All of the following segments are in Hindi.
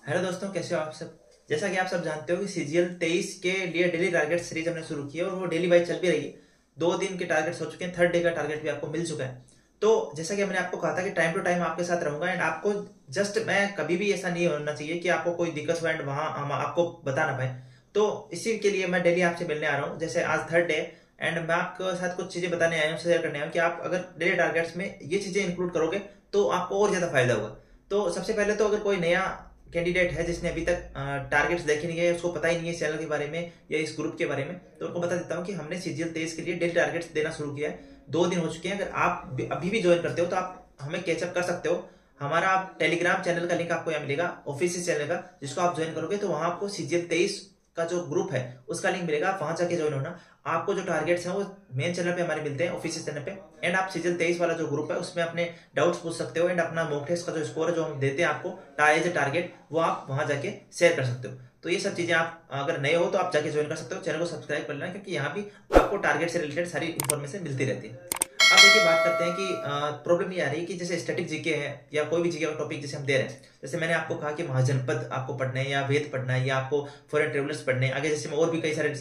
हेलो दोस्तों, कैसे हो आप सब। जैसा कि आप सब जानते हो कि सीजीएल 23 के लिए डेली टारगेट सीरीज हमने शुरू की है और वो डेली वाइज चल भी रही है। 2 दिन के टारगेट्स हो चुके हैं, थर्ड डे का टारगेट भी आपको मिल चुका है। तो जैसा कि मैंने आपको कहा था कि टाइम टू टाइम आपके साथ रहूंगा एंड आपको जस्ट मैं कभी भी ऐसा नहीं होना चाहिए कि आपको कोई दिक्कत हो एंड वहां हम आपको बता ना पाए। तो इसी के लिए मैं डेली आपसे मिलने आ रहा हूँ। जैसे आज थर्ड डे एंड मैं आपके साथ कुछ चीजें बताने आया हूँ, शेयर करने आया हूँ कि आप अगर डेली टारगेट्स में ये चीजें इंक्लूड करोगे तो आपको और ज्यादा फायदा होगा। तो सबसे पहले तो अगर कोई नया कैंडिडेट है जिसने अभी तक टारगेट्स देखे नहीं है, उसको पता ही नहीं है इस चैनल के बारे में या इस ग्रुप के बारे में, तो उनको बता देता हूँ कि हमने सीजीएल 23 के लिए डेली टारगेट्स देना शुरू किया है। 2 दिन हो चुके हैं। अगर आप अभी भी ज्वाइन करते हो तो आप हमें कैचअप कर सकते हो। हमारा टेलीग्राम चैनल का लिंक आपको यहाँ मिलेगा, ऑफिशियल चैनल का, जिसको आप ज्वाइन करोगे तो वहां आपको सीजीएल 23 का जो ग्रुप है उसका लिंक मिलेगा। आप वहां जाके ज्वाइन होना। आपको जो टारगेट्स हैं वो मेन चैनल पे हमारे मिलते हैं, ऑफिशियल चैनल पे। एंड आप सीजीएल 23 वाला जो ग्रुप है उसमें अपने डाउट्स पूछ सकते हो एंड अपना मॉक टेस्ट का जो स्कोर है जो हम देते हैं आपको एज ए टारगेट, वो आप वहां जाके शेयर कर सकते हो। तो ये सब चीजें आप अगर नए हो तो आप जाके ज्वाइन कर सकते हो। चैनल को सब्सक्राइब कर लेना क्योंकि यहाँ भी आपको टारगेट से रिलेटेड सारी इन्फॉर्मेशन मिलती रहती है। अब देखिए, बात करते हैं कि प्रॉब्लम ये आ रही है कि जैसे स्टैटिक जीके है या कोई भी जीके का टॉपिक जैसे हम दे रहे हैं। जैसे मैंने आपको कहा कि महाजनपद आपको पढ़ना है या वेद पढ़ना है या आपको फॉरेन ट्रेवलर्स पढ़ने हैं, आगे जैसे मैं और भी कई सारे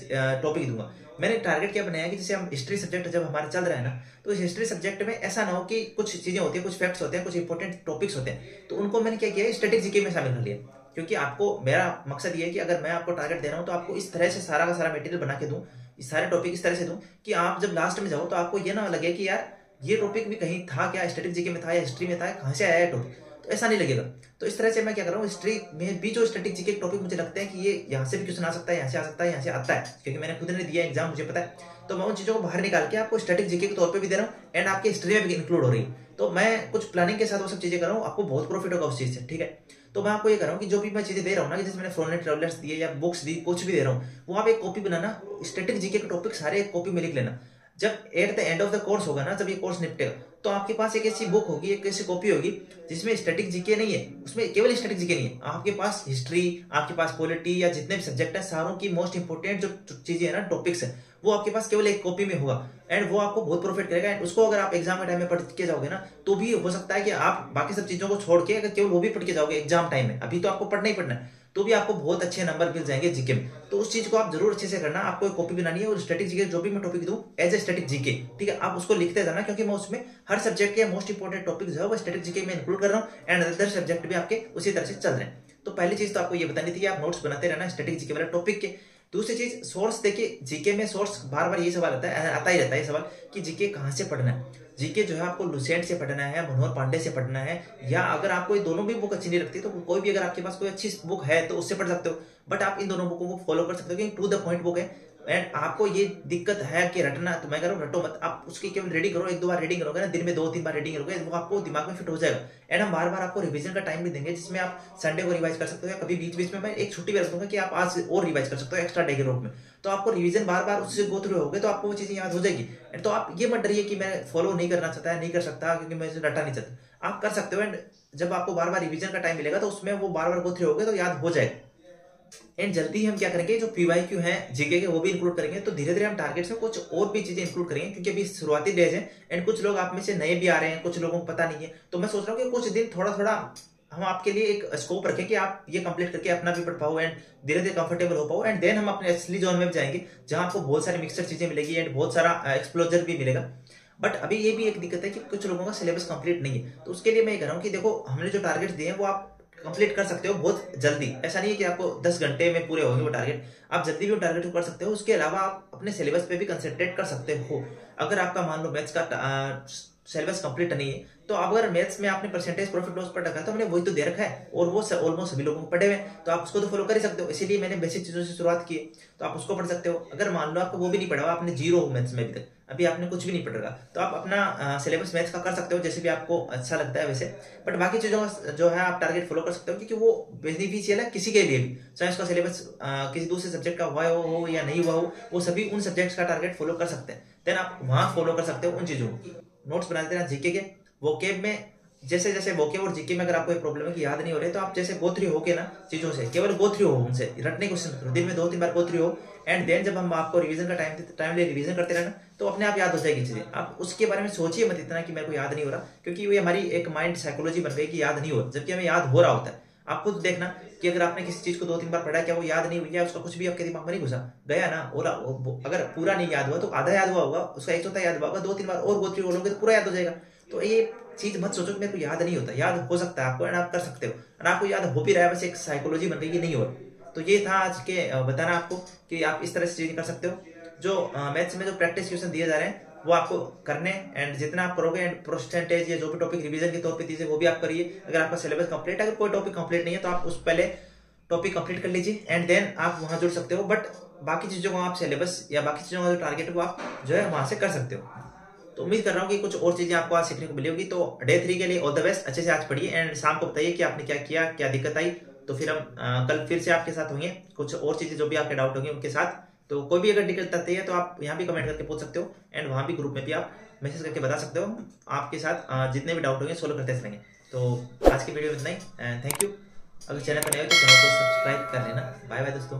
टॉपिक दूंगा। मैंने टारगेट क्या बनाया कि जैसे हम हिस्ट्री सब्जेक्ट जब हमारा चल रहा है ना, तो इस हिस्ट्री सब्जेक्ट में ऐसा ना हो कि कुछ चीजें होती है, कुछ फैक्ट्स होते हैं, कुछ इंपॉर्टेंट टॉपिक्स होते हैं, तो उनको मैंने क्या किया, स्टैटिक जीके में शामिल कर लिया। क्योंकि आपको, मेरा मकसद ये है कि अगर मैं आपको टारगेट दे रहा हूं तो आपको इस तरह से सारा का सारा मटेरियल बना के दूं, इस सारे टॉपिक इस तरह से दूं कि आप जब लास्ट में जाओ तो आपको ये ना लगे कि यार ये टॉपिक भी कहीं था क्या, स्टैटिक जीके में था या हिस्ट्री में था, कहां से आया है टॉपिक, तो ऐसा नहीं लगेगा। तो इस तरह से मैं क्या कर रहा हूँ, हिस्ट्री में भी जो स्टैटिक जीके टॉपिक मुझे लगता है कि ये यहाँ से भी क्वेश्चन आ सकता है, यहाँ से आ सकता है, यहाँ से आता है, क्योंकि मैंने खुद ने दिया एग्जाम, मुझे पता है। तो मैं उन चीजों को बाहर निकाल के आपको स्टैटिक जीके के तौर पे भी दे रहा हूँ एंड आपके हिस्ट्री में भी इंक्लूड हो रही है। तो मैं कुछ प्लानिंग के साथ वो सब चीजें कर रहा हूँ, आपको बहुत प्रॉफिट होगा उस चीज से, ठीक है। तो मैं आपको ये कर रहा हूँ कि जो भी मैं चीजें दे रहा हूँ ना, कि जैसे मैंने फॉरेन ट्रेवलर्स दिए या बुक्स दी, कुछ भी दे रहा हूँ, वो आप एक कॉपी बनाना, स्टैटिक जीके के टॉपिक सारे एक कॉपी में लिख लेना। जब at the end of the course होगा ना, जब ये कोर्स निपटेगा, तो आपके पास एक ऐसी बुक होगी, एक ऐसी कॉपी होगी जिसमें स्टैटिक जीके नहीं है, उसमें केवल स्टैटिक जीके नहीं है, आपके पास हिस्ट्री, आपके पास पॉलिटी या जितने भी सब्जेक्ट है सारों की मोस्ट इंपोर्टेंट जो चीजें है ना, टॉपिक्स है, वो आपके पास केवल एक कॉपी में होगा। एंड वो आपको बहुत प्रॉफिट करेगा। एंड उसको अगर आप एग्जाम के टाइम में पढ़ के जाओगे ना, तो भी हो सकता है कि आप बाकी सब चीजों को छोड़ के अगर केवल वो भी पढ़ के जाओगे एग्जाम टाइम में, अभी तो आपको पढ़ना ही पढ़ना है, तो भी आपको बहुत अच्छे नंबर मिल जाएंगे जीके में। तो उस चीज को आप जरूर अच्छे से करना। आपको एक कॉपी बनानी है और स्टैटिक जीके जो भी मैं टॉपिक दूं एज ए स्टैटिक जीके, ठीक है, आप उसको लिखते जाना, क्योंकि मैं उसमें हर सब्जेक्ट के मोस्ट इंपोर्टेंट टॉपिक जो है वो स्टैटिक जीके में इंक्लूड कर रहा हूँ एंड अदर सब्जेक्ट भी आपके उसी तरह से चल रहे हैं। तो पहली चीज तो आपको ये बतानी थी कि आप नोट्स बनाते रहना स्टैटिक जीके वाले टॉपिक के। दूसरी चीज, सोर्स। देखिए, जीके में सोर्स बार बार ये सवाल आता ही रहता है ये सवाल कि जीके कहाँ से पढ़ना है। जीके जो है आपको लुसेंट से पढ़ना है, मनोहर पांडे से पढ़ना है, या अगर आपको ये दोनों भी बुक अच्छी नहीं लगती तो कोई भी, अगर आपके पास कोई अच्छी बुक है तो उससे पढ़ सकते हो। बट आप इन दोनों बुकों को फॉलो कर सकते हो क्योंकि टू द पॉइंट बुक है। एंड आपको ये दिक्कत है कि रटना, तो मैं कह रहा हूँ रटो मत, आप उसकी केवल रीडिंग करो। 1-2 बार रीडिंग करोगे ना, दिन में 2-3 बार रीडिंग करोगे, वो आपको दिमाग में फिट हो जाएगा। एंड हम बार बार आपको रिवीजन का टाइम भी देंगे, जिसमें आप संडे को रिवाइज कर सकते हो या कभी बीच बीच में मैं एक छुट्टी भी रख दूंगा कि आप आज और रिवाइज कर सकते हो एक्स्ट्रा डे के रूप में। तो आपको रिवीजन बार बार उससे गो थ्रू होगे तो आपको वो चीजें याद हो जाएगी। तो आप ये मत डरिए कि मैं फॉलो नहीं करना चाहता है, नहीं कर सकता क्योंकि मैं इसे रटा नहीं चाहता, आप कर सकते हो। एंड जब आपको बार बार रिवीजन का टाइम मिलेगा तो उसमें वो बार बार गो थ्रू होगे तो याद हो जाएगा। एंड जल्दी हम क्या करेंगे, जो पीवाईक्यू है जीके के वो भी इंक्लूड करेंगे। तो धीरे धीरे हम टारगेट्स में कुछ और भी चीजें इंक्लूड करेंगे, क्योंकि अभी शुरुआती डेज है एंड कुछ लोग आप में से नए भी आ रहे हैं, कुछ लोगों को पता नहीं है। तो मैं सोच रहा हूँ कि कुछ दिन थोड़ा थोड़ा हम आपके लिए एक स्कोप रखें कि आप ये कंप्लीट करके अपना भी पढ़ पाओ एंड धीरे धीरे कंफर्टेबल हो पाओ। एंड देन हम अपने असली जोन में भी जाएंगे, जहां आपको बहुत सारी मिक्सर चीजें मिलेगी एंड बहुत सारा एक्सप्लोजर भी मिलेगा। बट अभी ये भी एक दिक्कत है कि कुछ लोगों का सिलेबस कंप्लीट नहीं है। तो उसके लिए मैं ये कह रहा हूँ कि देखो, हमने जो टारगेट्स दिए हैं वो आप कंप्लीट कर सकते हो बहुत जल्दी। ऐसा नहीं है कि आपको 10 घंटे में पूरे होंगे वो टारगेट, आप जल्दी भी वो टारगेट को कर सकते हो। उसके अलावा आप अपने सिलेबस पे भी कंसंट्रेट कर सकते हो। अगर आपका मान लो मैथ्स का सिलेबस कंप्लीट नहीं है, तो अब अगर मैथ्स में आपने परसेंटेज प्रॉफिट लॉस पढ़ रखा है तो हमने वही तो दे रखा है और वो ऑलमोस्ट सभी लोगों को पढ़े हुए हैं, तो आप उसको तो फॉलो कर ही सकते हो। इसीलिए मैंने बेसिक चीजों से शुरुआत की है, तो आप उसको पढ़ सकते हो। अगर मान लो आपको वो भी नहीं पढ़ा हुआ, आपने जीरो हो मैथ्स में अभी तक, अभी आपने कुछ भी नहीं पढ़ रखा, तो आप अपना सिलेबस मैथ्स का कर सकते हो जैसे भी आपको अच्छा लगता है वैसे। बट बाकी चीजों का जो है आप टारगेट फॉलो कर सकते हो, क्योंकि वो बेनिफिशियल है किसी के लिए भी, चाहे उसका सिलेबस किसी दूसरे सब्जेक्ट का हुआ हो या नहीं हुआ हो, वो सभी उन सब्जेक्ट्स का टारगेट फॉलो कर सकते हैं। देन आप वहां फॉलो कर सकते हो उन चीजों को। नोट्स बना देना जीके के, वोकेब में जैसे जैसे वोकेब और जीके में अगर आपको एक प्रॉब्लम है कि याद नहीं हो रहे, तो आप जैसे गो थ्रू हो के ना चीजों से, केवल गो थ्रू हो, उनसे रटने की कोशिश करो, दिन में 2-3 बार गो थ्रू हो। एंड देन जब हम आपको रिवीजन का टाइम ले रिवीजन करते रहना, तो अपने आप याद हो जाएगी चीजें। आप उसके बारे में सोचिए मत इतना कि मेरे को याद नहीं हो रहा, क्योंकि ये हमारी एक माइंड साइकोलॉजी बन गई कि याद नहीं हो रहा, जबकि हमें याद हो रहा होता है। आप खुद देखना, कि अगर आपने किसी चीज को 2-3 बार पढ़ा, क्या वो याद नहीं हुआ, उसका कुछ भी आपके दिमाग में नहीं घुसा गया ना, और अगर पूरा नहीं याद हुआ तो आधा याद हुआ होगा, उसका 1/4 याद हुआ होगा, 2-3 बार और गोत्री बोलोगे तो पूरा याद हो जाएगा। तो ये चीज मत सोचो कि मेरे को याद नहीं होता, याद हो सकता है आपको, एंड आप कर सकते हो, और आपको याद हो भी रहा है, बस एक साइकोलॉजी बन गई कि नहीं हो। तो ये था आज के बताना आपको कि आप इस तरह से चीजें कर सकते हो। जो मैथ्स में जो प्रैक्टिस क्वेश्चन दिए जा रहे हैं वो आपको करने, एंड जितना आप करोगे एंड परसेंटेज या जो भी टॉपिक रिवीजन के तौर पे दीजिए वो भी आप करिए। अगर आपका सिलेबस कंप्लीट है, अगर कोई टॉपिक कंप्लीट नहीं है तो आप उस पहले टॉपिक कंप्लीट कर लीजिए एंड देन आप वहां जुड़ सकते हो। बट बाकी चीजों को आप सिलेबस या बाकी चीजों का जो टारगेट है वो आप जो है वहां से कर सकते हो। तो उम्मीद कर रहा हूँ कि कुछ और चीजें आपको आज सीखने को मिली होगी। तो डे 3 के लिए ऑल द बेस्ट, अच्छे से आज पढ़िए एंड शाम को बताइए कि आपने क्या किया, क्या दिक्कत आई। तो फिर हम कल फिर से आपके साथ होंगे, कुछ और चीजें जो भी आपके डाउट होंगे उनके साथ। तो कोई भी अगर दिक्कत आती है तो आप यहाँ भी कमेंट करके पूछ सकते हो, एंड वहाँ भी ग्रुप में भी आप मैसेज करके बता सकते हो। आपके साथ जितने भी डाउट होंगे सोल्व करते रहेंगे। तो आज की वीडियो में इतना ही, थैंक यू। अगर चैनल पर नए हो तो चैनल को सब्सक्राइब कर लेना। बाय बाय दोस्तों।